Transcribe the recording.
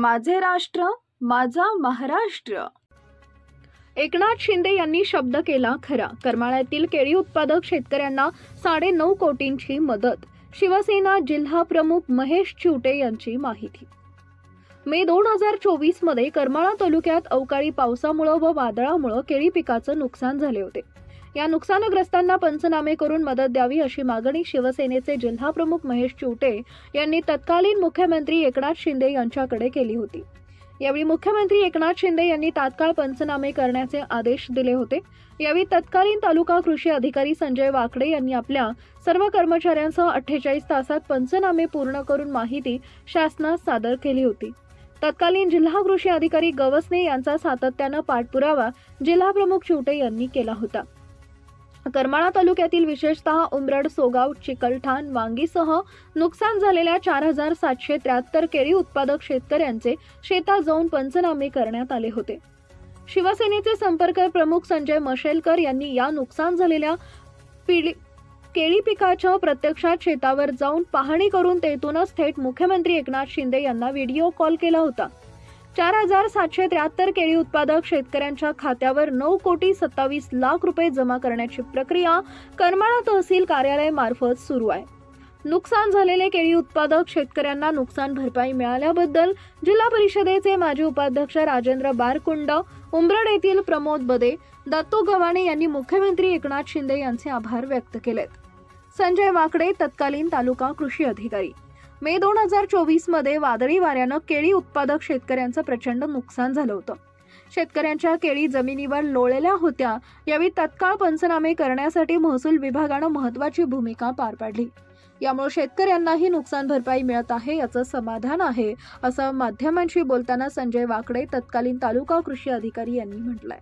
माझे राष्ट्र माझा महाराष्ट्र। एकनाथ शिंदे यांनी शब्द केला खरा। करमाळ्यातील केळी उत्पादक शेतकऱ्यांना 9.5 कोटींची मदत। शिवसेना जिल्हा प्रमुख महेश चिवटे यांची माहिती। मे 2024 मध्ये करमाळा तालुक्यात अवकाळी पावसामुळे व वादळामुळे केळी पिकाचं नुकसान झाले होते। या नुकसानग्रस्तांना पंचनामे करून मदत द्यावी अशी मागणी शिवसेनेचे जिल्हा प्रमुख महेश चिवटे यांनी तत्कालीन मुख्यमंत्री एकनाथ शिंदे यांच्याकडे केली होती। यावेळी मुख्यमंत्री एकनाथ शिंदे यांनी तात्काळ पंचनामे करण्याचे आदेश दिले होते। यावेळी तत्कालीन तालुका कृषी अधिकारी संजय वाकडे यांनी आपल्या सर्व कर्मचाऱ्यांसह 48 तासात पंचनामे पूर्ण करून माहिती शासनास सादर केली होती। तत्कालीन जिल्हा कृषी अधिकारी गवसने यांचा सातत्याने पाठपुरावा जिल्हा प्रमुख चिवटे यांनी केला होता। करमाळा तालुक्यातील विशेषतः उमरड, सोगाव, चिकलठाण, वांगीसह नुकसान झालेल्या 4773 केळी उत्पादक शेतकऱ्यांचे शेतात जाऊन पंचनामे करण्यात आले होते। शिवसेनेचे संपर्क प्रमुख संजय मशेलकर यांनी या नुकसान झालेल्या केळी पिकाच्या प्रत्यक्षात शेतावर जाऊन पाहणी करून तेथूनच थेट मुख्यमंत्री एकनाथ शिंदे यांना व्हिडिओ कॉल केला होता। 4773 केळी उत्पादक शेतकऱ्यांच्या खात्यावर 9,27,00,000 रुपये जमा करण्याची प्रक्रिया करमाळा तहसील कार्यालय मार्फत सुरू आहे। नुकसान झालेले केळी उत्पादक शेतकऱ्यांना नुकसान भरपाई मिळाल्याबद्दल जिल्हा परिषदेचे माजी उपाध्यक्ष राजेंद्र बारकुंड, उमरड येथील प्रमोद बदे, दत्तू गव्हाणे यांनी मुख्यमंत्री एकनाथ शिंदे यांचे आभार व्यक्त केलेत। संजय वाकडे, तत्कालीन तालुका कृषी अधिकारी। मे 2024 मध्ये वादळी वाऱ्याने केळी उत्पादक शेतकऱ्यांचं प्रचंड नुकसान झालं होतं। शेतकऱ्यांच्या केळी जमिनीवर लोळलेल्या होत्या। यावेळी तत्काळ पंचनामे करण्यासाठी महसूल विभागाने महत्त्वाची भूमिका पार पाडली। यामुळे शेतकऱ्यांनाही नुकसान भरपाई मिळत आहे याचं समाधान आहे, असं माध्यमांशी बोलताना संजय वाकडे, तत्कालीन तालुका कृषी अधिकारी यांनी म्हटलंय।